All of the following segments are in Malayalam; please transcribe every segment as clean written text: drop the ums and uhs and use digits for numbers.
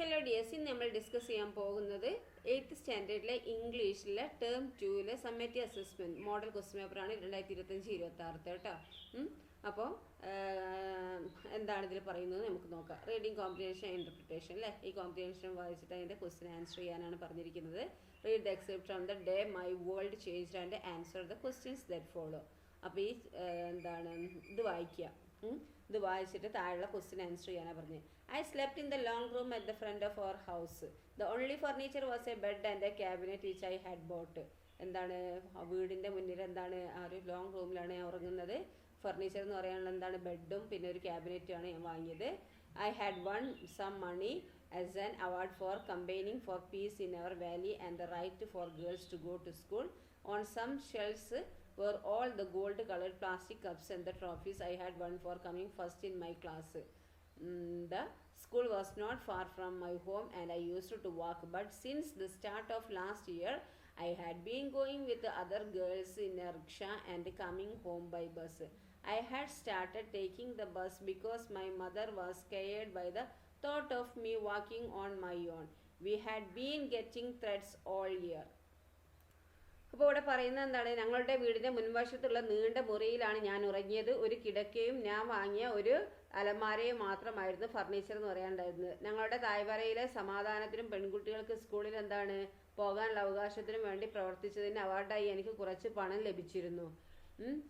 ഹലോ ഡിയേഴ്സ്, ഇന്ന് നമ്മൾ ഡിസ്കസ് ചെയ്യാൻ പോകുന്നത് 8th സ്റ്റാൻഡേർഡിലെ ഇംഗ്ലീഷിലെ ടേം 2-ലെ സമ്മേറ്റീവ് അസസ്മെൻറ്റ് മോഡൽ ക്വസ്റ്റ്യൻ പേപ്പറാണ് 2025-26 കേട്ടോ. അപ്പോൾ എന്താണ് ഇതിൽ പറയുന്നത് നമുക്ക് നോക്കാം. റീഡിങ് കോംപ്രിഹെൻഷൻ ഇൻ്റർപ്രിട്ടേഷൻ അല്ലേ. ഈ കോംപ്രിഹെൻഷൻ വായിച്ചിട്ട് അതിൻ്റെ ക്വസ്റ്റ്യൻ ആൻസർ ചെയ്യാനാണ് പറഞ്ഞിരിക്കുന്നത്. Read the except from the day my world changed and answer the questions that follow. അപ്പോൾ ഈ എന്താണ് ഇത് വായിക്കുക. ഇത് വായിച്ചിട്ട് താഴെയുള്ള ക്വസ്റ്റ്യൻ ആൻസർ ചെയ്യാനാണ് പറഞ്ഞത്. I slept in the long room at the front of our house. The only furniture was a bed and a cabinet which I had bought. എന്താണ് വീടിൻ്റെ മുന്നിൽ എന്താണ് ആ ഒരു ലോങ് റൂമിലാണ് ഞാൻ ഉറങ്ങുന്നത്. ഫർണിച്ചർ എന്ന് പറയാനുള്ള എന്താണ് ബെഡും പിന്നെ ഒരു ക്യാബിനറ്റുമാണ് ഞാൻ വാങ്ങിയത്. I had won some money as an award for campaigning for peace in our valley and the right for girls to go to school. On some shelves were all the gold colored plastic cups and the trophies I had won for coming first in my class. The school was not far from my home and I used to walk, but since the start of last year I had been going with the other girls in a rickshaw and coming home by bus. I had started taking the bus because my mother was scared by the thought of me walking on my own. We had been getting threats all year. അപ്പോൾ ഇവിടെ പറയുന്നത് എന്താണ്, ഞങ്ങളുടെ വീടിൻ്റെ മുൻവശത്തുള്ള നീണ്ട മുറിയിലാണ് ഞാൻ ഉറങ്ങിയത്. ഒരു കിടക്കയും ഞാൻ വാങ്ങിയ ഒരു അലമാരയും മാത്രമായിരുന്നു ഫർണിച്ചർ എന്ന് പറയാനുണ്ടായിരുന്നത്. ഞങ്ങളുടെ തായ്വരയിലെ സമാധാനത്തിനും പെൺകുട്ടികൾക്ക് സ്കൂളിൽ എന്താണ് പോകാനുള്ള അവകാശത്തിനും വേണ്ടി പ്രവർത്തിച്ചതിന് അവാർഡായി എനിക്ക് കുറച്ച് പണം ലഭിച്ചിരുന്നു.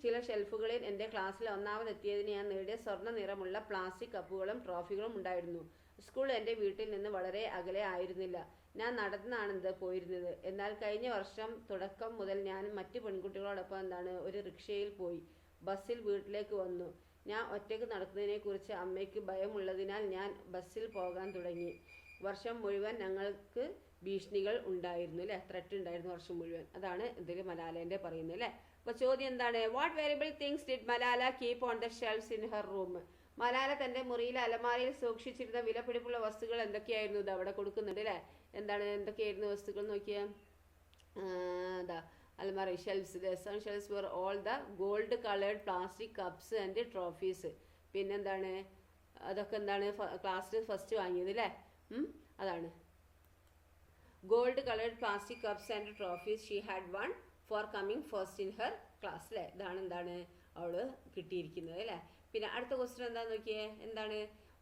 ചില ഷെൽഫുകളിൽ എൻ്റെ ക്ലാസ്സിൽ ഒന്നാമതെത്തിയതിന് ഞാൻ നേടിയ സ്വർണ്ണ നിറമുള്ള പ്ലാസ്റ്റിക് കപ്പുകളും ട്രോഫികളും ഉണ്ടായിരുന്നു. സ്കൂൾ എൻ്റെ വീട്ടിൽ നിന്ന് വളരെ അകലെ ആയിരുന്നില്ല. ഞാൻ നടന്നാണ് ഇത് പോയിരുന്നത്. എന്നാൽ കഴിഞ്ഞ വർഷം തുടക്കം മുതൽ ഞാൻ മറ്റ് പെൺകുട്ടികളോടൊപ്പം എന്താണ് ഒരു റിക്ഷയിൽ പോയി ബസ്സിൽ വീട്ടിലേക്ക് വന്നു. ഞാൻ ഒറ്റയ്ക്ക് നടക്കുന്നതിനെക്കുറിച്ച് അമ്മയ്ക്ക് ഭയമുള്ളതിനാൽ ഞാൻ ബസ്സിൽ പോകാൻ തുടങ്ങി. വർഷം മുഴുവൻ ഞങ്ങൾക്ക് ഭീഷണികൾ ഉണ്ടായിരുന്നു അല്ലേ, ത്രെറ്റ് ഉണ്ടായിരുന്നു വർഷം മുഴുവൻ. അതാണ് ഇതിൽ മലാലേൻ്റെ പറയുന്നത് അല്ലേ. അപ്പോൾ ചോദ്യം എന്താണ്, what variable things did Malala keep on the shelves in her room. Malala തൻ്റെ മുറിയിലെ അലമാരയിൽ സൂക്ഷിച്ചിരുന്ന വിലപിടിപ്പുള്ള വസ്തുക്കൾ എന്തൊക്കെയായിരുന്നു? ഇത് അവിടെ കൊടുക്കുന്നുണ്ട് അല്ലേ. എന്താണ് എന്തൊക്കെയായിരുന്നു വസ്തുക്കൾ നോക്കിയാൽ ഇതാ അലമാര shelves. The some shelves were all the gold coloured plastic cups and trophies. പിന്നെന്താണ് അതൊക്കെ എന്താണ് ക്ലാസ്സിൽ ഫസ്റ്റ് വാങ്ങിയത് അല്ലേ. അതാണ് gold coloured plastic cups and trophies she had one for coming first in her class അല്ലേ. ഇതാണ് എന്താണ് അവള് കിട്ടിയിരിക്കുന്നത് അല്ലേ. പിന്നെ അടുത്ത ക്വസ്റ്റ്യൻ എന്താണെന്ന് നോക്കിയേ, എന്താണ്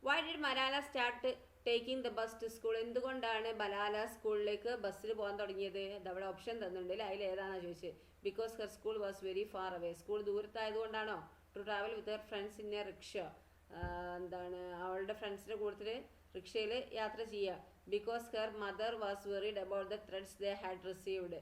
why did Malala start taking the bus to school. എന്തുകൊണ്ടാണ് മലാല സ്കൂളിലേക്ക് ബസ്സിൽ പോകാൻ തുടങ്ങിയത്? അതവിടെ ഓപ്ഷൻ തന്നിട്ടുണ്ട് അല്ലേ. അതിൽ ഏതാണെന്നാണ് ചോദിച്ചത്. Because her school was very far away. School ദൂരത്തായതുകൊണ്ടാണോ? To travel with her friends in a rickshaw. എന്താണ് അവളുടെ ഫ്രണ്ട്സിൻ്റെ കൂട്ടത്തിൽ റിക്ഷയിൽ യാത്ര ചെയ്യുക. Because her mother was worried about the threats they had received.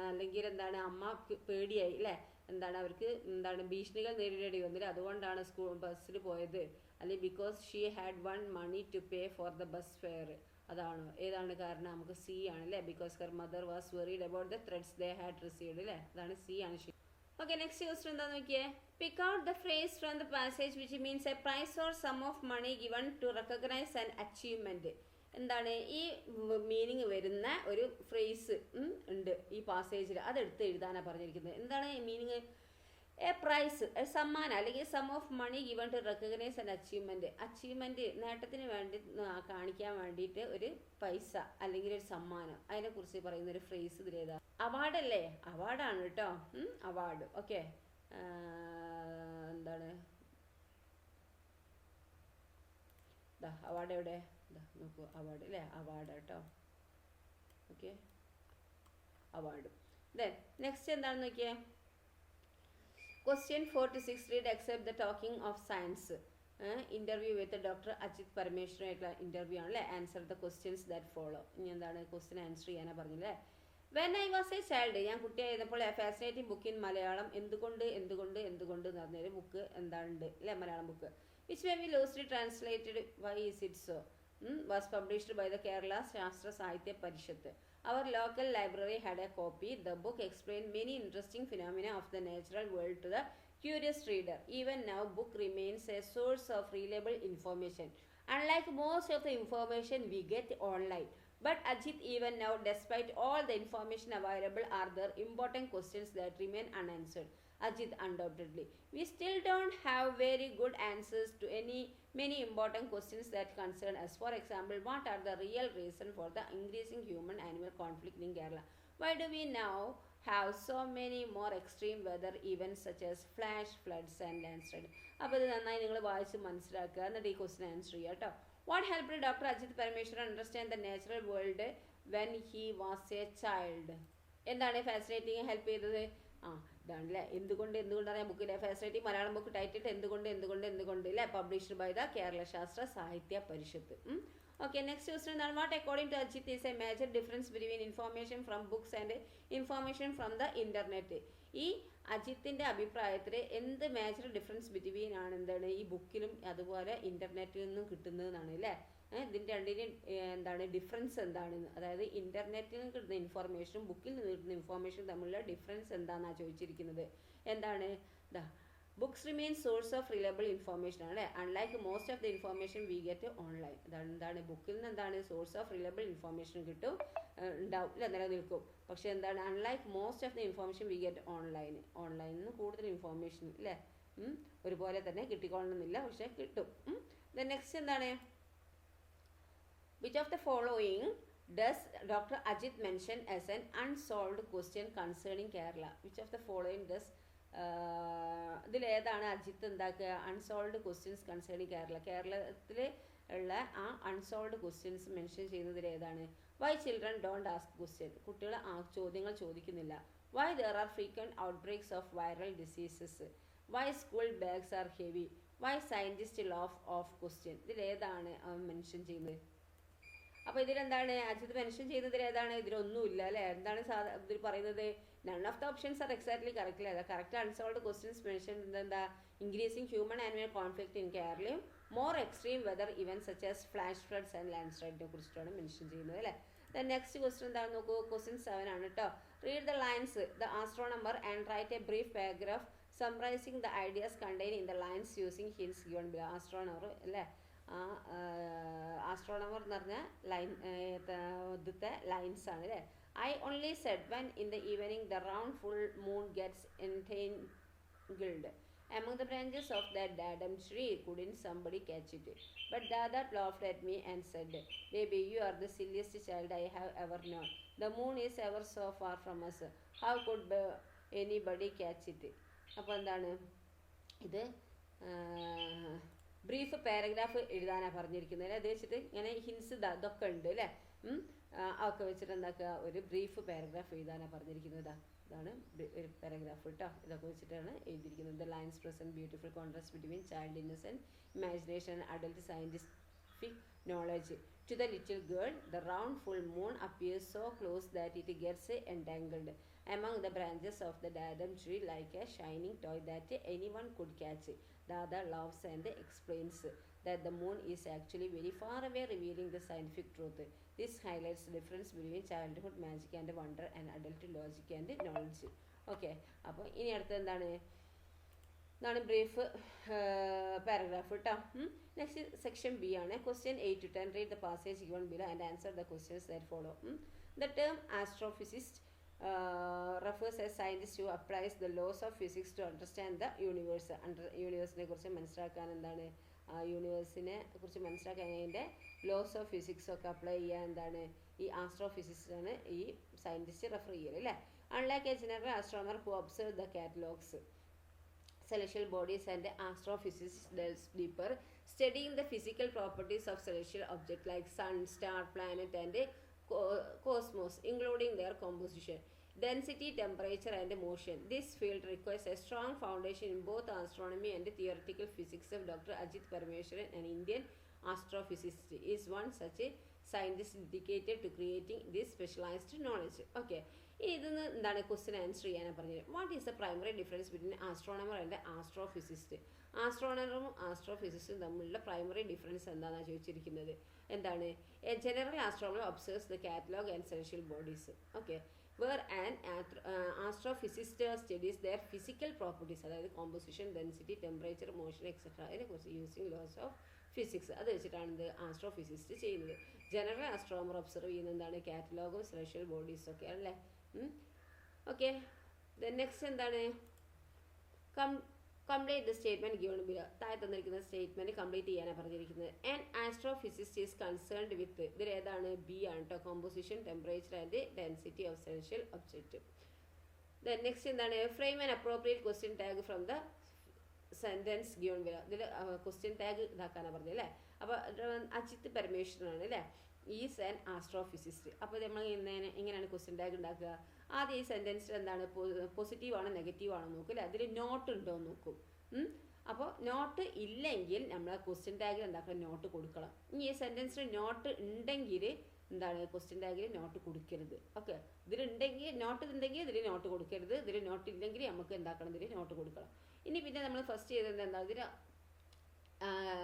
അല്ലെങ്കിൽ എന്താണ് അമ്മ പേടിയായി അല്ലേ, എന്താണ് അവർക്ക് എന്താണ് ഭീഷണികൾ നേരിടേണ്ടി വന്നില്ല, അതുകൊണ്ടാണ് സ്കൂൾ ബസ്സിൽ പോയത്. അല്ലെങ്കിൽ because she had one money to pay for the bus fare. അതാണോ? ഏതാണ് കാരണം? നമുക്ക് സി ആണ് അല്ലേ. Because her mother was worried about the threats they had received അല്ലേ. അതാണ് സി ആണ്. ഓക്കെ, നെക്സ്റ്റ് ക്വസ്റ്റ്യൻ എന്താന്ന് നോക്കിയേ. Pick out the phrase from the passage which means a prize or sum of money given to recognise an achievement. എന്താണ് ഈ മീനിങ് വരുന്ന ഒരു ഫ്രേസ് ഉണ്ട് ഈ പാസേജിൽ, അതെടുത്ത് എഴുതാനാണ് പറഞ്ഞിരിക്കുന്നത്. എന്താണ് ഈ മീനിങ്? എ പ്രൈസ്, സമ്മാനം അല്ലെങ്കിൽ sum of money given to recognise an achievement. Achievement നേട്ടത്തിന് വേണ്ടി കാണിക്കാൻ വേണ്ടിയിട്ട് ഒരു പൈസ അല്ലെങ്കിൽ ഒരു സമ്മാനം, അതിനെക്കുറിച്ച് പറയുന്ന ഒരു ഫ്രേസ് ഇതിലേതാ? അവാർഡല്ലേ, അവാർഡാണ് കേട്ടോ. അവാർഡ്. ഓക്കെ, എന്താണ് അവാർഡ് എവിടെ? നോക്കൂ, അവാർഡ് അല്ലേ, അവാർഡ് കേട്ടോ. Okay, award. ദെൻ നെക്സ്റ്റ് എന്താണെന്ന് നോക്കിയേ. Question 46 read except the talking of science. Interview with doctor Ajit പരമേശ്വരനായിട്ടുള്ള ഇൻ്റർവ്യൂ ആണല്ലേ. Answer the questions that follow. ഇനി എന്താണ് ക്വസ്റ്റ്യൻ ആൻസർ ചെയ്യാനാണ് പറഞ്ഞില്ലേ. When I was a child, ഞാൻ കുട്ടിയായിരുന്നപ്പോൾ a fascinating book in Malayalam. എന്തുകൊണ്ട് എന്തുകൊണ്ട് എന്തുകൊണ്ട് എന്ന് പറഞ്ഞൊരു ബുക്ക് എന്താണ്ട് അല്ലേ, Malayalam book. Which may be loosely translated why is it so was published by the Kerala Shastra Sahitya Parishat. Our local library had a copy. The book explained many interesting phenomena of the natural world to the curious reader. Even now, book remains a source of reliable information, unlike most of the information we get online. But Ajit, even now, despite all the information available, are there important questions that remain unanswered. Ajit undoubtedly. We still don't have very good answers to many important questions that concern us. For example, what are the real reason for the increasing human-animal conflict in Kerala? Why do we now have so many more extreme weather events such as flash floods and landslide? അപ്പോൾ ഇത് നന്നായി നിങ്ങൾ വായിച്ച് മനസ്സിലാക്കുക, എന്നിട്ട് ഈ ക്വസ്റ്റിന് ആൻസർ ചെയ്യുക കേട്ടോ. What helped doctor Ajith Parameswaran understand the natural world when he was a child? എന്താണ് ഫാസിനേറ്റിംഗ് ഹെൽപ്പ് ചെയ്തത്? ഇതാണല്ലേ എന്തുകൊണ്ടറിയാം ബുക്കിലെ ഫാസിനേറ്റിംഗ് മലയാളം ബുക്ക് ടൈറ്റിൽ എന്തുകൊണ്ട് അല്ലേ, published by the Kerala Sastra Sahitya Parishad. Okay, next question എന്താണ്? What according to Ajith is a major difference between information from books and information from the internet? ഈ അജിത്തിൻ്റെ അഭിപ്രായത്തിൽ എന്ത് മേജർ ഡിഫറൻസ് ബിറ്റ്വീൻ ആണ് എന്താണ് ഈ ബുക്കിലും അതുപോലെ ഇൻ്റർനെറ്റിൽ നിന്നും കിട്ടുന്നതെന്നാണ് അല്ലേ? ഇതിൻ്റെ രണ്ടിനും എന്താണ് ഡിഫറൻസ് എന്താണെന്ന്, അതായത് ഇൻ്റർനെറ്റിൽ നിന്ന് കിട്ടുന്ന ഇൻഫോർമേഷനും ബുക്കിൽ നിന്ന് കിട്ടുന്ന ഇൻഫോർമേഷനും തമ്മിലുള്ള ഡിഫറൻസ് എന്താണെന്നാണ് ചോദിച്ചിരിക്കുന്നത്. എന്താണ്? Books remain source of reliable information ആണ്. Unlike most of the information we get online. എന്താണ് ബുക്കിൽ നിന്ന് എന്താണ് സോഴ്സ് ഓഫ് റിലയബിൾ ഇൻഫോർമേഷൻ കിട്ടും, ഉണ്ടാവും ഇല്ല, നിലനിൽക്കും. പക്ഷേ എന്താണ് unlike most of the information we get ഓൺലൈനിൽ നിന്ന് കൂടുതൽ ഇൻഫോർമേഷൻ ഇല്ലേ ഒരുപോലെ തന്നെ കിട്ടിക്കൊള്ളണമെന്നില്ല, പക്ഷേ കിട്ടും. നെക്സ്റ്റ് എന്താണ്? Which of the following does Dr. Ajit mention as an unsolved question concerning Kerala? Which of the following does ഇതിലേതാണ് അജിത്ത് എന്താക്കുക അൺസോൾവ്ഡ് ക്വസ്റ്റ്യൻസ് കൺസേണിങ് കേരളത്തിൽ ഉള്ള ആ അൺസോൾവ്ഡ് ക്വസ്റ്റ്യൻസ് മെൻഷൻ ചെയ്യുന്നതിൽ ഏതാണ്? Why children don't ask question? കുട്ടികൾ ചോദ്യങ്ങൾ ചോദിക്കുന്നില്ല. Why there are frequent outbreaks of viral diseases? Why school bags are heavy? Why scientist laugh off question? ഇതിലേതാണ് മെൻഷൻ ചെയ്യുന്നത്? അപ്പോൾ ഇതിലെന്താണ് അജിത് മെൻഷൻ ചെയ്യുന്നതിൽ ഏതാണ്? ഇതിലൊന്നുമില്ല അല്ലേ? എന്താണ് ഇതിൽ പറയുന്നത്? None of the options are exactly correct അല്ലേ? കറക്റ്റ് അൺസോൾവ്ഡ് ക്വസ്റ്റ്യൻസ് മെൻഷൻ എന്താ? Increasing human animal conflict in കേരളയും more extreme weather events such as flash floods and ലാൻഡ് സ്ലൈഡിനെ കുറിച്ചിട്ടാണ് മെൻഷൻ ചെയ്യുന്നത് അല്ലേ? നെക്സ്റ്റ് ക്വസ്റ്റ്യൻ എന്താണെന്ന് നോക്കൂ. ക്വസ്റ്റ്യൻ 7 ആണ് കേട്ടോ. Read the lines the astronomer and write a brief paragraph summarising the ideas contain in the lines using hints given below. Astronomer അല്ലേ? ആസ്ട്രോണമർ എന്ന് പറഞ്ഞാൽ ആദ്യത്തെ ലൈൻസ് ആണ് അല്ലേ? I only said when in the evening the round full moon gets entangled among the branches of that dadam tree, couldn't somebody catch it? But Dada laughed at me and said, baby, you are the silliest child I have ever known. The moon is ever so far from us. How could anybody catch it? അപ്പോൾ എന്താണ് ഇത്? ബ്രീഫ് പാരഗ്രാഫ് എഴുതാനാണ് പറഞ്ഞിരിക്കുന്നത്. അത് വെച്ചിട്ട് ഇങ്ങനെ ഹിൻസ് ഇതൊക്കെ ഉണ്ട് അല്ലേ? അതൊക്കെ വെച്ചിട്ട് എന്താക്കുക ഒരു ബ്രീഫ് പാരഗ്രാഫ് എഴുതാനാണ് പറഞ്ഞിരിക്കുന്നത്. ഇതാണ് ഒരു പാരഗ്രാഫ് കേട്ടോ. ഇതൊക്കെ വെച്ചിട്ടാണ് എഴുതിയിരിക്കുന്നത്. The lines present beautiful contrast between child innocent imagination and adult scientific knowledge. To the little girl, the round full moon appears so close that it gets entangled among the branches of the dadam tree like a shining toy that anyone could catch. Dada laughs and explains that the moon is actually very far away, revealing the scientific truth. This highlights the difference between childhood magic and wonder and adult logic and knowledge. Okay, അപ്പോൾ ഇനി അടുത്ത എന്താണ്? ഇതാണ് ബ്രീഫ് പാരഗ്രാഫ് കേട്ടോ. നെക്സ്റ്റ് സെക്ഷൻ ബി ആണ്. Question 8 to 10. Read the passage given below and answer the questions that follow. The term astrophysicist refers as scientist who applies the laws of physics to understand the universe. യൂണിവേഴ്സിനെ കുറിച്ച് മനസ്സിലാക്കാൻ എന്താണ് യൂണിവേഴ്സിനെ കുറിച്ച് മനസ്സിലാക്കാൻ അതിൻ്റെ ലോസ് ഓഫ് ഫിസിക്സ് ഒക്കെ അപ്ലൈ ചെയ്യാൻ എന്താണ് ഈ ആസ്ട്രോഫിസിക്സാണ് ഈ സയൻറ്റിസ്റ്റ് റെഫർ ചെയ്യൽ അല്ലേ? Unlike A general astronomer who observe the catalogues celestial bodies and astrophysics delves deeper, studying the physical properties of celestial objects like sun, star, planet and cosmos, including their composition, density, temperature and motion. This field requires a strong foundation in both astronomy and theoretical physics. Of Dr. Ajit Parameswaran, an Indian astrophysicist, is one such a scientist dedicated to creating this specialized knowledge. Okay, ഇതിന്ന് എന്താണ് ക്വസ്റ്റ്യൻ ആൻസർ ചെയ്യാനാണ് പറഞ്ഞത്. What is the primary difference between astronomer and astrophysicist? ആസ്ട്രോണമറും ആസ്ട്രോഫിസിസ്റ്റും തമ്മിലുള്ള പ്രൈമറി ഡിഫറൻസ് എന്താണെന്നാണ് ചോദിച്ചിരിക്കുന്നത്. എന്താണ്? A general astronomer observes the catalogue and celestial bodies. Okay, where an astrophysicist studies their physical properties, അതായത് composition, density, temperature, motion et cetera, അതിനെക്കുറിച്ച് യൂസിങ് ലോസ് ഓഫ് ഫിസിക്സ് അത് വെച്ചിട്ടാണ് ഇത് ആസ്ട്രോഫിസിസ്റ്റ് ചെയ്യുന്നത്. ജനറൽ ആസ്ട്രോണമർ ഒബ്സർവ് ചെയ്യുന്നത് എന്താണ്? കാറ്റലോഗും സെലഷ്യൽ ബോഡീസും ഒക്കെ അല്ലേ? ഓക്കെ, ദെൻ നെക്സ്റ്റ് എന്താണ്? Complete the statement given below. താഴെ തന്നിരിക്കുന്ന സ്റ്റേറ്റ്മെന്റ് കംപ്ലീറ്റ് ചെയ്യാനാണ് പറഞ്ഞിരിക്കുന്നത്. An astrophysicist is concerned with, ഇതിൽ ഏതാണ്? ബി ആണ് കേട്ടോ. Composition, temperature and density of celestial object. Then next എന്താണ്? Frame an appropriate question tag from the sentence given below. ഇതിൽ ക്വസ്റ്റ്യൻ ടാഗ് ഇതാക്കാനാണ് പറഞ്ഞത് അല്ലേ. അപ്പോൾ അജിത് പരമേശ്വരനാണ് അല്ലേ, ഈസ് ആൻ ആസ്ട്രോഫിസിസ്റ്റ്. അപ്പോൾ നമ്മൾ എങ്ങനെയാണ് ക്വസ്റ്റ്യൻ ടാഗ് ഉണ്ടാക്കുക? ആദ്യം ഈ സെൻറ്റൻസിൽ എന്താണ് പോസിറ്റീവ് ആണോ നെഗറ്റീവ് ആണോ നോക്കും അല്ലേ. അതിൽ നോട്ട് ഉണ്ടോ എന്ന് നോക്കും. അപ്പോൾ നോട്ട് ഇല്ലെങ്കിൽ നമ്മൾ ക്വസ്റ്റ്യൻ ടാഗിൽ എന്താക്കണം? നോട്ട് കൊടുക്കണം. ഇനി ഈ സെൻറ്റൻസിൽ നോട്ട് ഉണ്ടെങ്കിൽ എന്താണ്? ക്വസ്റ്റ്യൻ ടാഗിൽ നോട്ട് കൊടുക്കരുത്. ഓക്കെ, ഇതിലുണ്ടെങ്കിൽ നോട്ട് ഉണ്ടെങ്കിൽ ഇതിൽ നോട്ട് കൊടുക്കരുത്. ഇതിൽ നോട്ട് ഇല്ലെങ്കിൽ നമുക്ക് എന്താക്കണം? ഇതിൽ നോട്ട് കൊടുക്കണം. ഇനി പിന്നെ നമ്മൾ ഫസ്റ്റ് ചെയ്തത് എന്താ? ഇതിൽ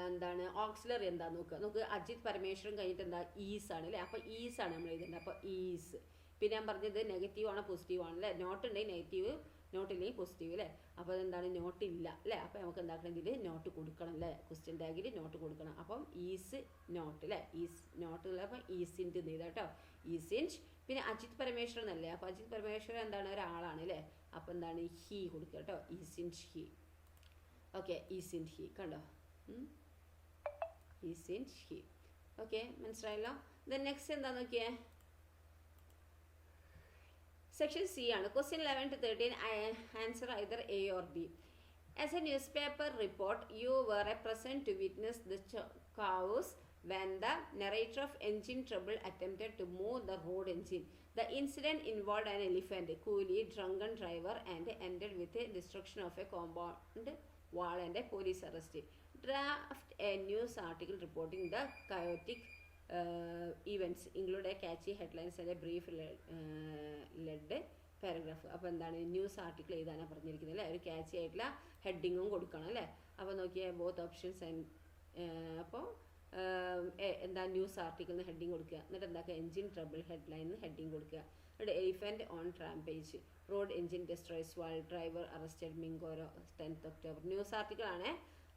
എന്താണ് ഓക്സിലറി എന്താ നോക്കുക. അജിത് പരമേശ്വരൻ കഴിഞ്ഞിട്ട് എന്താ? ഈസ് ആണ് അല്ലേ. അപ്പോൾ ഈസ് ആണ് നമ്മൾ എഴുതേണ്ടത്. അപ്പോൾ ഈസ്. പിന്നെ ഞാൻ പറഞ്ഞത് നെഗറ്റീവ് ആണോ പോസിറ്റീവ് ആണോ അല്ലേ. നോട്ട് ഉണ്ടെങ്കിൽ നെഗറ്റീവ്, നോട്ട് ഇല്ലെങ്കിൽ പോസിറ്റീവ് അല്ലേ. അപ്പോൾ അതെന്താണ്? നോട്ട് ഇല്ല അല്ലേ. അപ്പോൾ നമുക്ക് എന്താക്കണം? ഇതിൽ നോട്ട് കൊടുക്കണം അല്ലേ. ക്വസ്റ്റ്യൻ ടാഗിൽ നോട്ട് കൊടുക്കണം. അപ്പം ഈസ് നോട്ട് അല്ലേ. ഈസ് നോട്ട് ഉള്ള അപ്പം ഈസിൻറ്റ് എന്ന് ചെയ്താൽ കേട്ടോ. ഈസിൻറ്റ്. പിന്നെ അജിത് പരമേശ്വരൻ അല്ലേ. അപ്പോൾ അജിത് പരമേശ്വരൻ എന്താണ്? ഒരാളാണ് അല്ലേ. അപ്പോൾ എന്താണ്? ഹീ കൊടുക്കുക കേട്ടോ. Isn't he. Okay, isn't he കണ്ടോ. Isn't he. ഓക്കെ, മനസ്സിലായല്ലോ. ദെൻ നെക്സ്റ്റ് എന്താ നോക്കിയേ? സെക്ഷൻ സി ആണ്. ക്വസ്റ്റ്യൻ 11 to 13 ആൻസർ either A or B. As a newspaper report, you were present to witness the chaos when the narrator of engine trouble attempted to move the road engine. The incident involved an elephant, coolie, drunken driver and ended with the destruction of a compound wall and a police arrest. Draft a news article reporting the chaotic events, include a catchy headlines and a brief led paragraph. അപ്പോൾ എന്താണ്? ന്യൂസ് ആർട്ടിക്കിൾ എഴുതാനാണ് പറഞ്ഞിരിക്കുന്നത് അല്ലേ. ഒരു ക്യാച്ചി ആയിട്ടുള്ള ഹെഡിങ്ങും കൊടുക്കണം അല്ലേ. അപ്പോൾ നോക്കിയാൽ ബോത്ത് ഓപ്ഷൻസ്. അപ്പോൾ എന്താ? ന്യൂസ് ആർട്ടിക്കിൾ എന്ന് ഹെഡിങ് കൊടുക്കുക. എന്നിട്ട് എന്താക്കുക? എൻജിൻ ട്രബിൾ ഹെഡ്ലൈൻ ഹെഡിങ് കൊടുക്കുക. എന്നിട്ട് elephant on rampage, road engine destroys wall, driver arrested Mingora 10th October. News article ആണ്.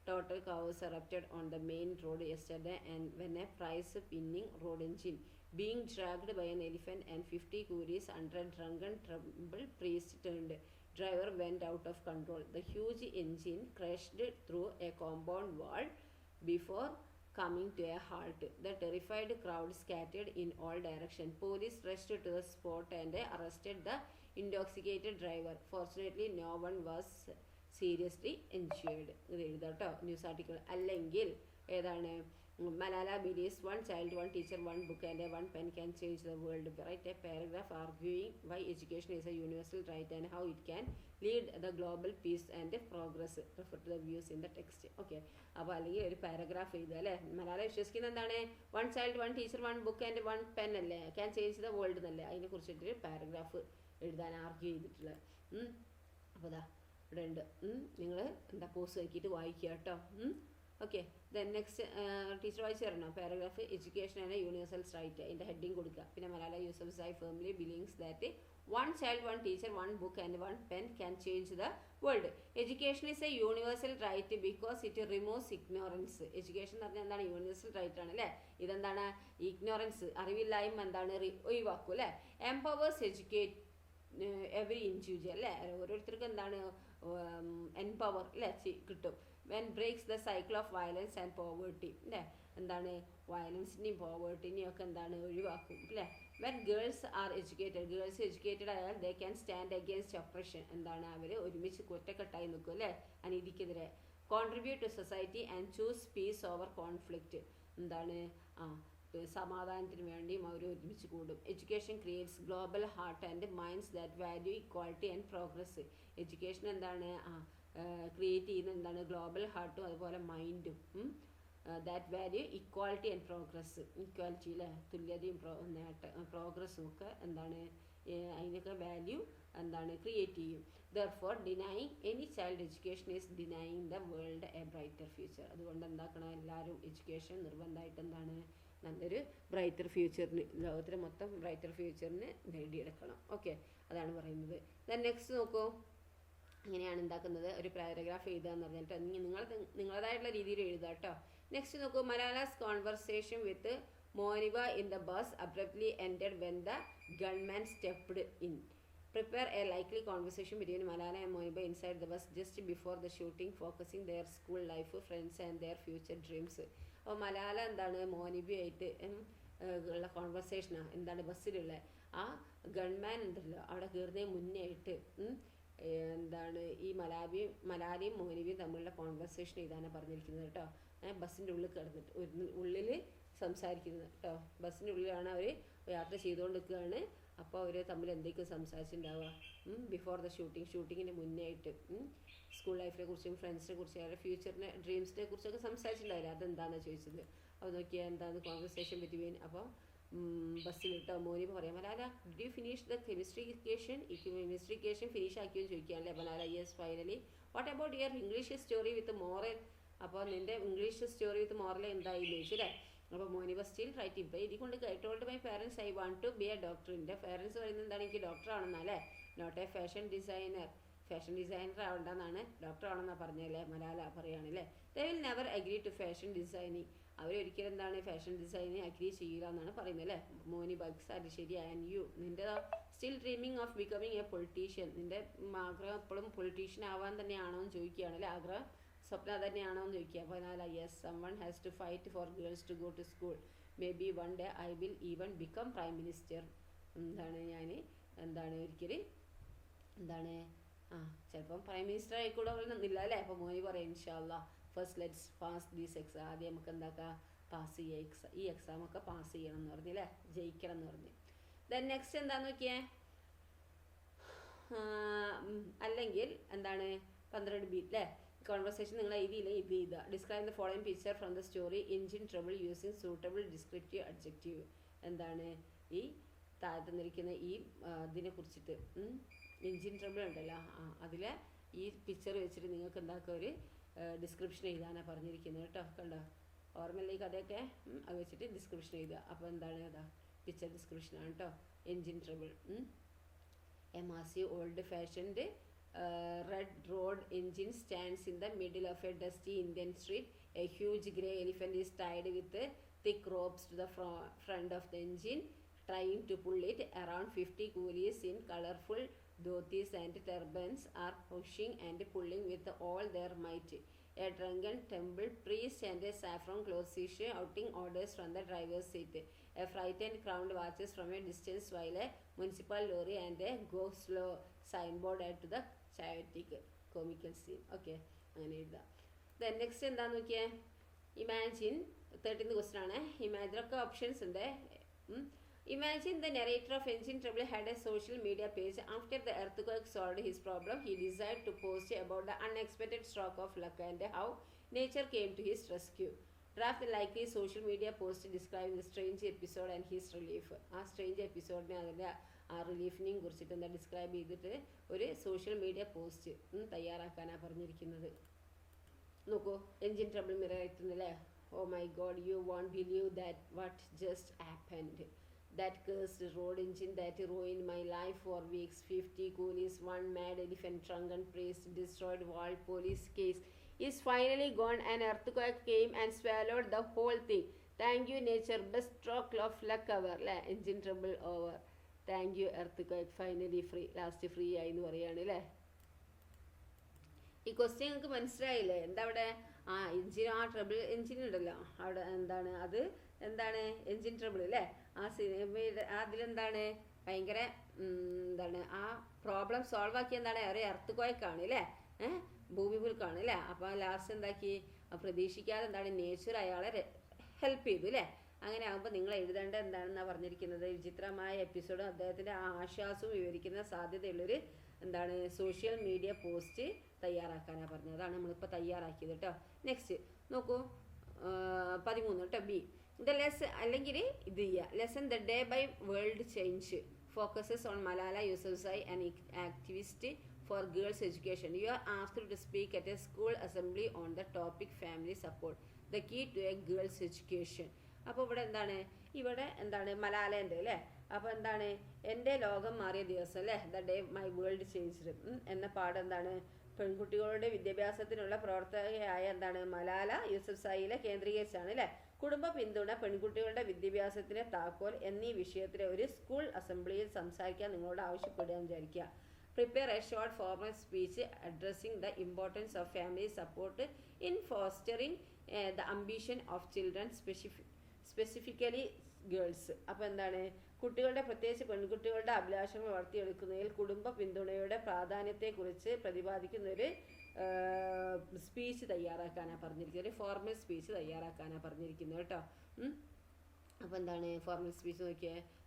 Total chaos erupted on the main road yesterday and when a prize winning road engine being dragged by an elephant and 50 coolies under a drunken trouble priest turned. Driver went out of control. The huge engine crashed through a compound wall before coming to a halt. The terrified crowd scattered in all directions. Police rushed to the spot and arrested the intoxicated driver. Fortunately, no one was seriously injured. ഇത് എഴുതാം കേട്ടോ ന്യൂസ് ആർട്ടിക്കിൾ. അല്ലെങ്കിൽ ഏതാണ്? Malala believes one child, one teacher, one book and one pen can change the world. Write a paragraph arguing why education is a universal right and how it can lead the global peace and progress. Refer to the views in the text. Okay, അപ്പോൾ അല്ലെങ്കിൽ ഒരു പാരഗ്രാഫ് എഴുതുക അല്ലേ. മലാല വിശ്വസിക്കുന്നത് എന്താണ്? one child, one teacher, one book and one pen അല്ലേ. can change the world എന്നല്ലേ. അതിനെ കുറിച്ചിട്ടൊരു പാരഗ്രാഫ് എഴുതാൻ ആർഗ്യൂ ചെയ്തിട്ടുള്ളത്. അപ്പോൾ അതാ ഇവിടെ ഉണ്ട്. നിങ്ങൾ എന്താ പോസ് നോക്കിയിട്ട് വായിക്കുക കേട്ടോ. ഓക്കെ, ദെൻ നെക്സ്റ്റ് ടീച്ചർ വായിച്ചു തരണം. പാരഗ്രാഫ് എഡ്യൂക്കേഷൻ ആണ് യൂണിവേഴ്സൽ റൈറ്റ്, അതിൻ്റെ ഹെഡിങ് കൊടുക്കുക. പിന്നെ Malala Yousafzai family believes that one child, one teacher, one book and one pen can change the world. Education is a universal right because it removes ignorance. Education എന്ന് പറഞ്ഞാൽ എന്താണ്? യൂണിവേഴ്സൽ റൈറ്റ് ആണ് അല്ലേ. ഇതെന്താണ്? ഇഗ്നോറൻസ്, അറിവില്ലായ്മ എന്താണ്? ഒഴിവാക്കും അല്ലേ. എംപവേഴ്സ് എഡ്യൂക്കേറ്റ് എവറി ഇൻഡിവിജ്വൽ അല്ലേ. ഓരോരുത്തർക്കും എന്താണ്? എംപവർ അല്ലേ കിട്ടും. When breaks the cycle of violence and poverty അല്ലേ. എന്താണ്? വയലൻസിനെയും പോവേർട്ടിനെയും ഒക്കെ എന്താണ്? ഒഴിവാക്കും അല്ലേ. When girls are educated, girls educated ആയാൽ they can stand against oppression. എന്താണ്? അവർ ഒരുമിച്ച് ഒറ്റക്കെട്ടായി നിൽക്കും അല്ലേ അനീതിക്കെതിരെ. Contribute to society and choose peace over conflict. എന്താണ്? സമാധാനത്തിന് വേണ്ടിയും അവർ ഒരുമിച്ച് കൂടും. Education creates global heart and minds that value equality and progress. Education എന്താണ്? ക്രിയേറ്റ് ചെയ്യുന്ന എന്താണ്? ഗ്ലോബൽ ഹാർട്ടും അതുപോലെ മൈൻഡും. That value equality and progress. Equality അല്ലേ, തുല്യതയും പ്രോഗ്രസ്സും ഒക്കെ എന്താണ്? അതിനൊക്കെ വാല്യൂ എന്താണ്? ക്രിയേറ്റ് ചെയ്യും. Therefore denying any child education is denying the world a brighter future. അതുകൊണ്ട് എന്താക്കണം? എല്ലാവരും എഡ്യൂക്കേഷൻ നിർബന്ധമായിട്ട് എന്താണ്? നല്ലൊരു ബ്രൈറ്റർ ഫ്യൂച്ചറിന്, ലോകത്തിലെ മൊത്തം ബ്രൈറ്റർ ഫ്യൂച്ചറിന് നേടിയെടുക്കണം. ഓക്കെ, അതാണ് പറയുന്നത്. ദെൻ നെക്സ്റ്റ് നോക്കൂ. ഇങ്ങനെയാണ് ഉണ്ടാക്കുന്നത്. ഒരു പാരഗ്രാഫ് എഴുതുക എന്ന് പറഞ്ഞിട്ട് നിങ്ങളതായിട്ടുള്ള രീതിയിൽ എഴുതുക കേട്ടോ. നെക്സ്റ്റ് നോക്കൂ. Malala's conversation with Moniba in the bus abruptly ended when the gunman stepped in. Prepare a likely conversation between Malala and Moniba inside the bus just before the shooting, focusing their school life, friends and their future dreams. അപ്പോൾ മലാല എന്താണ് മോനിബയായിട്ട് ഉള്ള കോൺവെർസേഷനാണ്. എന്താണ് ബസ്സിലുള്ള ആ ഗൺമാൻ ഉണ്ടല്ലോ അവിടെ കയറുന്നതിന് മുന്നേ ആയിട്ട് എന്താണ് ഈ മലാലയും മോനിബയും തമ്മിലുള്ള കോൺവെർസേഷൻ ഇതാണ് പറഞ്ഞിരിക്കുന്നത് കേട്ടോ. ബസ്സിൻ്റെ ഉള്ളിൽ കിടന്നിട്ട് ഉള്ളിൽ സംസാരിക്കുന്നത് കേട്ടോ. ബസ്സിൻ്റെ ഉള്ളിലാണ് അവർ യാത്ര ചെയ്തുകൊണ്ടിരിക്കുകയാണ്. അപ്പോൾ അവർ തമ്മിൽ എന്തൊക്കെയാണ് സംസാരിച്ചിട്ടുണ്ടാവുക ബിഫോർ ദ ഷൂട്ടിങ്ങിന് മുന്നേ ആയിട്ട് സ്കൂൾ ലൈഫിനെ കുറിച്ചും ഫ്രണ്ട്സിനെ കുറിച്ചും അവരുടെ ഫ്യൂച്ചറിനെ ഡ്രീംസിനെ കുറിച്ചൊക്കെ സംസാരിച്ചിട്ടുണ്ടാവില്ല. അതെന്താണെന്ന് ചോദിച്ചത്. അപ്പോൾ നോക്കിയാൽ എന്താണ് കോൺവെർസേഷൻ ബിറ്റ്വീൻ. അപ്പോൾ ബസ്സിൽ കേട്ടോ മോനിബ പറയാം, Malala did you finish the chemistry equation finish ആക്കിയെന്ന് ചോദിക്കുകയാണല്ലേ Malala. Yes finally. What about your English story with moral. അപ്പോൾ നിൻ്റെ ഇംഗ്ലീഷ് സ്റ്റോറി വിത്ത് മോറൽ എന്തായി ചോദിച്ചു അല്ലേ. അപ്പോൾ മോനിബ സ്റ്റിൽ റൈറ്റിംഗ്. ഇപ്പോൾ ഇതുകൊണ്ട് told my parents I want to be a doctor. എൻ്റെ പാരൻസ് പറയുന്നത് എന്താണ്, എനിക്ക് ഡോക്ടർ ആണെന്നല്ലേ, നോട്ട് എ ഫാഷൻ ഡിസൈനർ ആവണ്ടെന്നാണ്, ഡോക്ടർ ആണെന്നാണ് പറഞ്ഞല്ലേ മലാല പറയുകയാണല്ലേ. They will never agree to fashion designing. അവരൊരിക്കലും എന്താണ് ഫാഷൻ ഡിസൈനിങ് അഗ്രി ചെയ്യില്ല എന്നാണ് പറയുന്നത് അല്ലേ. മോനിബ എക്സാക്ട് ശരി. ആൻഡ് യു നിൻ്റെ still dreaming of becoming a politician. നിൻ്റെ ആഗ്രഹം എപ്പോഴും പൊളിറ്റീഷ്യൻ ആവാൻ തന്നെയാണോ എന്ന് ചോദിക്കുകയാണല്ലേ. ആഗ്രഹം സ്വപ്നം തന്നെയാണോ എന്ന് ചോദിക്കുക. അപ്പോൾ Malala yes someone has to fight for girls to go to school. Maybe one day I will even become prime minister. എന്താണ് ഞാൻ എന്താണ് ഒരിക്കൽ എന്താണ് ചിലപ്പം പ്രൈം മിനിസ്റ്റർ ആയിക്കൂടെ എന്നില്ല അല്ലേ. അപ്പോൾ മോനി പറയാം ഇൻഷാല്ലാ first let's pass these exam. ആദ്യം നമുക്ക് എന്താക്കാം പാസ് ചെയ്യുക, ഈ എക്സാമൊക്കെ പാസ് ചെയ്യണം എന്ന് പറഞ്ഞില്ലേ, ജയിക്കണം എന്ന് പറഞ്ഞു. ദെൻ നെക്സ്റ്റ് എന്താന്ന് നോക്കിയേ. അല്ലെങ്കിൽ എന്താണ് 12B അല്ലേ. കോൺവെർസേഷൻ നിങ്ങൾ എഴുതിയില്ല, ഇത് ചെയ്താൽ describe the following picture from the story engine trouble using suitable descriptive adjective. എന്താണ് ഈ താഴത്ത് നിൽക്കുന്ന ഈ ഇതിനെ കുറിച്ചിട്ട് എൻജിൻ ട്രബിൾ ഉണ്ടല്ലോ അതിലെ ഈ പിക്ചർ വെച്ചിട്ട് നിങ്ങൾക്ക് എന്താക്കുക ഒരു ഡിസ്ക്രിപ്ഷൻ എഴുതാനാണ് പറഞ്ഞിരിക്കുന്നത് കേട്ടോ. കണ്ടോ ഓർമ്മയില്ല ഈ കഥയൊക്കെ, അത് വെച്ചിട്ട് ഡിസ്ക്രിപ്ഷൻ എഴുതുക. അപ്പോൾ എന്താണ് അതാ പിക്ചർ ഡിസ്ക്രിപ്ഷനാണ് കേട്ടോ. Engine trouble A massive old fashioned red road engine stands in the middle of a dusty Indian street. A huge grey elephant is tied with thick ropes to the front of the engine, trying to pull it. Around 50 coolies in colorful dhotis and turbans are pushing and pulling with all their might. A drunken temple priest and a saffron-clothed is shouting orders from the driver's seat. A frightened crowd watches from a distance while a municipal lorry and a go slow signboard add to the chaotic comical scene. Okay അങ്ങനെ എഴുതാം. ദെൻ നെക്സ്റ്റ് എന്താണെന്ന് നോക്കിയേ. ഇമാജിൻ 13th ക്വസ്റ്റ്യൻ ആണ്. ഇമാജിനൊക്കെ ഓപ്ഷൻസ് ഉണ്ട്. Imagine the narrator of Engine Trouble had a social media page. After the earthquake solved his problem, he decided to post about the unexpected stroke of luck and how nature came to his rescue. Draft the likely social media post describing the strange episode and his relief. ആ strange എപ്പിസോഡിനെ അതിൻ്റെ ആ റിലീഫിനെയും കുറിച്ചിട്ട് എന്താ ഡിസ്ക്രൈബ് ചെയ്തിട്ട് ഒരു സോഷ്യൽ മീഡിയ പോസ്റ്റ് തയ്യാറാക്കാനാണ് പറഞ്ഞിരിക്കുന്നത്. നോക്കൂ എൻജിൻ ട്രബിൾ മിറർ ആയിട്ടുണ്ടല്ലേ. Oh my God, you won't believe that what just happened. That cursed road engine that ruined my life for weeks. 50 coolies, one mad elephant, drunken priest, destroyed wall, police case is finally gone. An earthquake came and swallowed the whole thing. Thank you nature, best stroke of luck ever. Engine trouble over. Thank you earthquake, finally free. Last free ആയി എന്ന് പറയുകയാണ് അല്ലേ. ഈ ക്വസ്റ്റ്യൻ നിങ്ങൾക്ക് മനസ്സിലായില്ലേ? എന്താ അവിടെ എൻജിൻ ട്രബിൾ എൻജിൻ ഉണ്ടല്ലോ അവിടെ എന്താണ് അത് എന്താണ് എൻജിൻ ട്രബിൾ അല്ലേ. ആ സിനിമയുടെ അതിലെന്താണ് ഭയങ്കര എന്താണ് ആ പ്രോബ്ലം സോൾവ് ആക്കി എന്താണ് ഒരു എർത്ത് അല്ലേ ഭൂമികുലുക്കാണ് അല്ലേ. അപ്പോൾ ലാസ്റ്റ് എന്താക്കി പ്രതീക്ഷിക്കാതെ എന്താണ് നേച്ചർ അയാളെ ഹെൽപ്പ് ചെയ്തു അല്ലേ. അങ്ങനെ ആകുമ്പോൾ നിങ്ങൾ എഴുതേണ്ട എന്താണെന്നാണ് പറഞ്ഞിരിക്കുന്നത്. വിചിത്രമായ എപ്പിസോഡും അദ്ദേഹത്തിൻ്റെ ആശ്വാസവും വിവരിക്കുന്ന സാധ്യതയുള്ളൊരു എന്താണ് സോഷ്യൽ മീഡിയ പോസ്റ്റ് തയ്യാറാക്കാനാണ് പറഞ്ഞത്. അതാണ് നമ്മളിപ്പോൾ തയ്യാറാക്കിയത് കേട്ടോ. നെക്സ്റ്റ് നോക്കൂ 13 കേട്ടോ. ബി ദ ലെസൺ അല്ലെങ്കിൽ ഇത് ചെയ്യുക. Lesson the day by world change focuses on Malala Yousafzai and activist for girls education. You are asked to speak at a school assembly on the topic family support, the key to a girls education. അപ്പോൾ ഇവിടെ എന്താണ് മലാലേൻ്റെ അല്ലേ. അപ്പോൾ എന്താണ് എൻ്റെ ലോകം മാറിയ ദിവസം അല്ലേ, the day my world changed എന്ന പാഠം എന്താണ് പെൺകുട്ടികളുടെ വിദ്യാഭ്യാസത്തിനുള്ള പ്രവർത്തകയായ എന്താണ് മലാല യൂസഫ്സായിലെ കേന്ദ്രീകരിച്ചാണ് അല്ലേ. കുടുംബ പിന്തുണ, പെൺകുട്ടികളുടെ വിദ്യാഭ്യാസത്തിന് താക്കോൽ എന്നീ വിഷയത്തിൽ ഒരു സ്കൂൾ അസംബ്ലിയിൽ സംസാരിക്കാൻ നിങ്ങളോട് ആവശ്യപ്പെടുക വിചാരിക്കുക. Prepare A short formal speech addressing the importance of family support in fostering the ambition of children specifically girls. അപ്പോൾ എന്താണ്, കുട്ടികളുടെ പ്രത്യേകിച്ച് പെൺകുട്ടികളുടെ അഭിലാഷങ്ങൾ വളർത്തിയെടുക്കുന്നതിൽ കുടുംബ പിന്തുണയുടെ പ്രാധാന്യത്തെക്കുറിച്ച് പ്രതിപാദിക്കുന്ന ഒരു സ്പീച്ച് തയ്യാറാക്കാനാണ് പറഞ്ഞിരിക്കുന്നത്. ഒരു ഫോർമൽ സ്പീച്ച് തയ്യാറാക്കാനാണ് പറഞ്ഞിരിക്കുന്നത് കേട്ടോ. അപ്പോൾ എന്താണ് ഫോർമൽ സ്പീച്ച്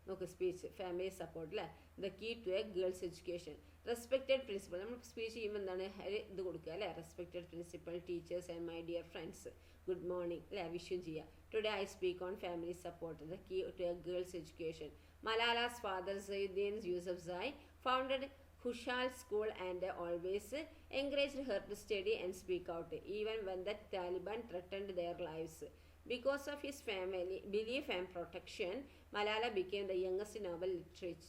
നോക്ക് സ്പീച്ച് ഫാമിലി സപ്പോർട്ട് അല്ലേ. The key to a girls education. Respected principal, നമ്മൾ സ്പീച്ച് ചെയ്യുമ്പോൾ എന്താണ് ഇത് കൊടുക്കുക അല്ലേ. Respected principal, teachers and my dear friends, good morning അല്ലേ, വിഷും ചെയ്യുക. Today I speak on family support, the key to a girls education. Malala's father Ziauddin Yousafzai founded Hushal School and always encouraged her to study and speak out, even when the Taliban threatened their lives. Because of his family belief and protection, Malala became the youngest Nobel literate.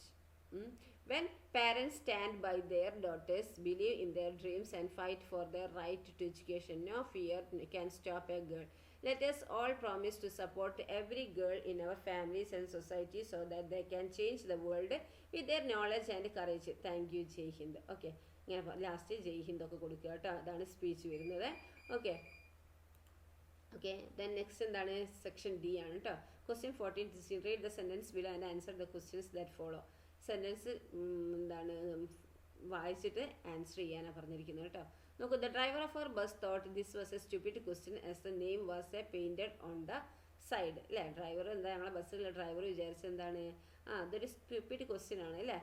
When parents stand by their daughters, believe in their dreams and fight for their right to education, no fear can stop a girl. Let us all promise to support every girl in our families and society so that they can change the world with their knowledge and courage. Thank you, Jai Hind. Okay, ഇങ്ങനെ ലാസ്റ്റ് ജയ് ഹിന്ദ് ഒക്കെ കൊടുക്കുക കേട്ടോ. അതാണ് സ്പീച്ച് വരുന്നത്. ഓക്കെ ദെൻ നെക്സ്റ്റ് എന്താണ്, സെക്ഷൻ ഡി ആണ് കേട്ടോ. Question 14 read the sentence below and answer the questions that follow. Sentence എന്താണ് വായിച്ചിട്ട് ആൻസർ ചെയ്യാനാണ് പറഞ്ഞിരിക്കുന്നത് കേട്ടോ. നോക്കൂ, the driver of our bus thought this was a stupid question as the name was a painted on the side അല്ലേ. ഡ്രൈവർ എന്താ, ഞങ്ങളെ ബസ്സിലുള്ള ഡ്രൈവർ വിചാരിച്ചത് എന്താണ്, അതൊരു സ്റ്റുപ്പിഡ് ക്വസ്റ്റ്യൻ ആണ് അല്ലേ.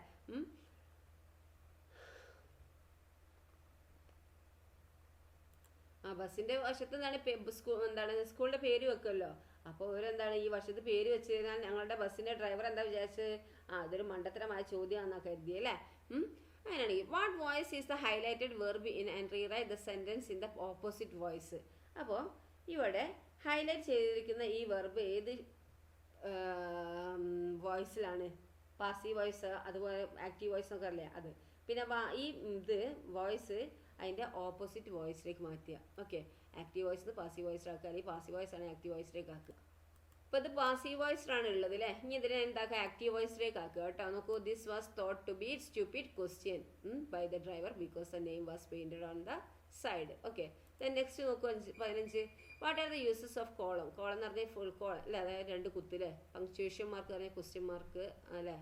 ബസ്സിൻ്റെ വശത്ത് എന്താണ് സ്കൂളിൻ്റെ പേര് വെക്കുമല്ലോ. അപ്പോൾ ഇവരെന്താണ് ഈ വശത്ത് പേര് വെച്ച് കഴിഞ്ഞാൽ ഞങ്ങളുടെ ബസ്സിൻ്റെ ഡ്രൈവർ എന്താ വിചാരിച്ചത്, അതൊരു മണ്ടത്തരമായ ചോദ്യമാണെന്നാണ് കരുതി അല്ലേ. അങ്ങനെയാണെങ്കിൽ what voice is the highlighted verb in and rewrite the sentence in the opposite voice. അപ്പോൾ ഇവിടെ ഹൈലൈറ്റ് ചെയ്തിരിക്കുന്ന ഈ വെർബ് ഏത് വോയിസിലാണ്, പാസീവ് വോയിസ് അതുപോലെ ആക്റ്റീവ് വോയിസ് എന്നൊക്കെ അറിയാം അത്. പിന്നെ ഈ ഇത് വോയിസ് അതിൻ്റെ ഓപ്പോസിറ്റ് വോയിസിലേക്ക് മാറ്റുക. ഓക്കെ, ആക്റ്റീവ് വോയിസ് പാസീവ് വോയിസിലാക്കുക, അല്ലെങ്കിൽ പാസീവ് വോയിസ് ആണ് ആക്റ്റീവ് വോയിസിലേക്ക് ആക്കുക. ഇപ്പോൾ ഇത് പാസീവ് വോയിസിലാണ് ഉള്ളത് അല്ലേ. ഇനി ഇതിനെ എന്താക്കുക, ആക്റ്റീവ് വോയിസിലേക്ക് ആക്കുക കേട്ടോ. നോക്കൂ, this was thought to be stupid question by the driver because the name was painted on the side. Okay, then next നോക്കൂ 15. What are the uses of colon. Colon എന്ന് പറഞ്ഞാൽ ഫുൾ കോളം അല്ലേ, അതായത് 2 കുത്തില്ലേ. പങ്ക്ച്വേഷൻ മാർക്ക് പറഞ്ഞാൽ ക്വസ്റ്റ്യൻ മാർക്ക് അല്ലേ,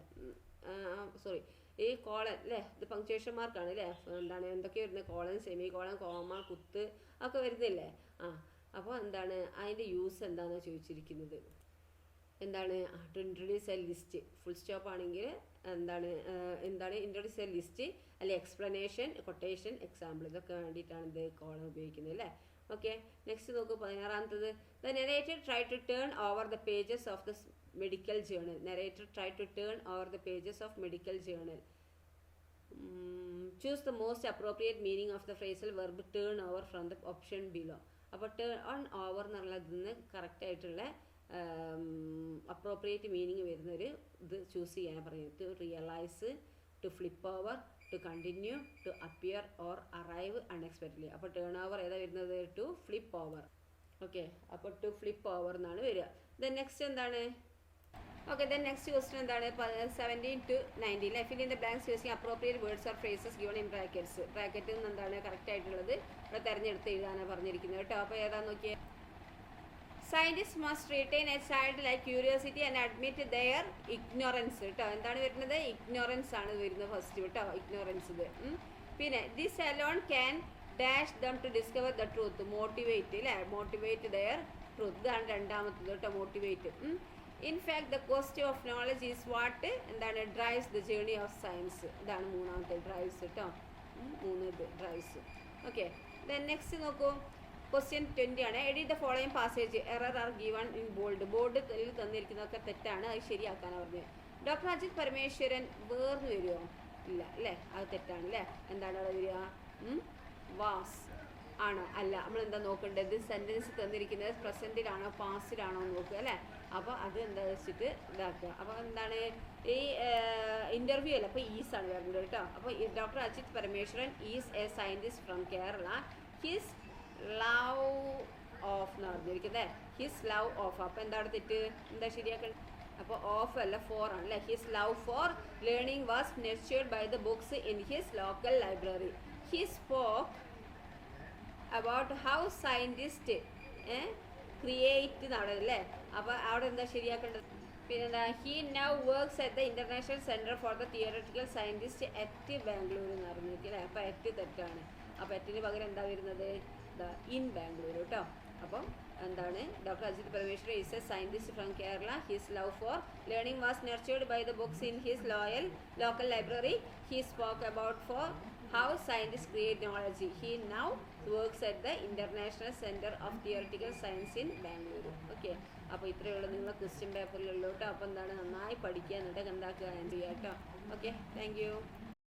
സോറി ഈ കോളൻ അല്ലേ, ഇത് പങ്ക്ച്വേഷൻ മാർക്കാണ് അല്ലേ. എന്താണ് എന്തൊക്കെ വരുന്നത്, കോളൻ, സെമി കോളൻ, കോമ, കുത്ത് ഒക്കെ വരുന്നില്ലേ. അപ്പോൾ എന്താണ് അതിൻ്റെ യൂസ് എന്താണെന്ന് ചോദിച്ചിരിക്കുന്നത്. എന്താണ് to introduce a list. Full stop ആണെങ്കിൽ എന്താണ് ഇൻട്രൊഡ്യൂസ് എ ലിസ്റ്റ്, അല്ലെങ്കിൽ എക്സ്പ്ലനേഷൻ, കൊട്ടേഷൻ, എക്സാമ്പിൾ, ഇതൊക്കെ വേണ്ടിയിട്ടാണ് ഇത് കോളം ഉപയോഗിക്കുന്നത് അല്ലേ. ഓക്കെ, നെക്സ്റ്റ് നോക്കൂ 16. The narrator try to turn over the pages of the medical journal. Narrator tried to turn over the pages of medical journal. Choose the most appropriate meaning of the phrasal verb turn over from the option below. അപ്പോൾ ടേൺ ഓവർ എന്നുള്ളതിന് കറക്റ്റായിട്ടുള്ള അപ്രോപ്രിയേറ്റ് മീനിങ് വരുന്നൊരു ഇത് ചൂസ് ചെയ്യാൻ പറയുന്നത്. To realise, to flip over, to continue, to appear or arrive unexpectedly. അപ്പോൾ ടേൺ ഓവർ ഏതാ വരുന്നത്, ടു ഫ്ലിപ്പ് ഓവർ. ഓക്കെ, അപ്പോൾ ടു ഫ്ലിപ്പ് ഓവർ എന്നാണ് വരിക. ദെൻ നെക്സ്റ്റ് എന്താണ്, ഓക്കെ ദെൻ നെക്സ്റ്റ് ക്വസ്റ്റ്യൻ എന്താണ് 17 to 19. Fill in the blanks using appropriate words or phrases given in brackets. ബ്രാക്കറ്റിൽ നിന്ന് എന്താണ് കറക്റ്റ് ആയിട്ടുള്ളത് ഇവിടെ തിരഞ്ഞെടുത്ത് എഴുതാനാണ് പറഞ്ഞിരിക്കുന്നത് കേട്ടോ. അപ്പോൾ ഏതാന്ന് നോക്കിയേ. Scientist must retain a child like curiosity and admit their ignorance കേട്ടോ. എന്താണ് വരുന്നത്, ഇഗ്നോറൻസ് ആണ് വരുന്നത് ഫസ്റ്റ് കേട്ടോ, ഇഗ്നോറൻസ് ഇത്. പിന്നെ this alone can dash them to discover the truth. Motivate അല്ലേ, മോട്ടിവേറ്റ് ദെയർ ട്രൂത്ത്, ഇതാണ് രണ്ടാമത്തത് കേട്ടോ, motivate. In fact the quest of knowledge is what എന്താണ് drives the journey of science. ഇതാണ് മൂന്നാമത്തെ ഡ്രൈവ്സ് കേട്ടോ, 3 ഡ്രൈവ്സ്. ഓക്കെ, ദെൻ നെക്സ്റ്റ് നോക്കൂ ക്വസ്റ്റ്യൻ 20 ആണ്. Edit the following passage. Error are given in bold. ബോർഡിൽ തന്നിരിക്കുന്നതൊക്കെ തെറ്റാണ്, അത് ശരിയാക്കാനാണ് പറഞ്ഞത്. ഡോക്ടർ അജിത് പരമേശ്വരൻ വേർന്ന് വരുമോ, ഇല്ല അല്ലേ, അത് തെറ്റാണ് അല്ലേ. എന്താണ് അവിടെ വരിക, വാസ് ആണോ, അല്ല. നമ്മളെന്താ നോക്കേണ്ടത്, സെൻറ്റൻസ് തന്നിരിക്കുന്നത് പ്രസൻറ്റിലാണോ പാസ്റ്റിലാണോ നോക്കുക അല്ലേ. അപ്പോൾ അത് എന്താ വെച്ചിട്ട് ഇതാക്കുക. അപ്പോൾ എന്താണ് ഈ ഇൻ്റർവ്യൂ അല്ല, അപ്പോൾ ഈസാണ് വരുന്നത് കേട്ടോ. അപ്പോൾ doctor Ajith Parameswaran is a scientist from Kerala. His love of എന്ന് പറഞ്ഞിരിക്കുന്നത്. His love of. അപ്പോൾ എന്താണ് തെറ്റ്? എന്താ ശരിയാക്കേണ്ടത്? അപ്പോൾ ഓഫ് അല്ല, ഫോർ ആണ് അല്ലേ. His love for learning was nurtured by the books in his local library. He spoke about how scientist create എന്നാണ് അല്ലേ. അപ്പോൾ അവിടെ എന്താ ശരിയാക്കേണ്ടത്? പിന്നെന്താ? He now works at the international centre for the theoretical scientist at Bangalore എന്ന് പറഞ്ഞിരിക്കും അല്ലേ. അപ്പോൾ അറ്റ് തെറ്റാണ്. അപ്പോൾ അറ്റിന് പകരം എന്താ വരുന്നത്? ഇൻ ബാംഗ്ലൂർ കേട്ടോ. അപ്പം എന്താണ്? Doctor Ajit Parameswar is a scientist from Kerala. His love for learning was nurtured by the books in his local library. He spoke about for how scientist create knowledge. He now works at the international centre of theoretical science in Bangalore. Okay. അപ്പോൾ ഇത്രയേ ഉള്ളൂ നിങ്ങളെ ക്വസ്റ്റ്യൻ പേപ്പറിലുള്ളൂ കേട്ടോ. അപ്പോൾ എന്താണ്? നന്നായി പഠിക്കുക, എന്നിട്ട് എന്താക്കുക, ആൻസർ ചെയ്യുക കേട്ടോ. Okay, thank you.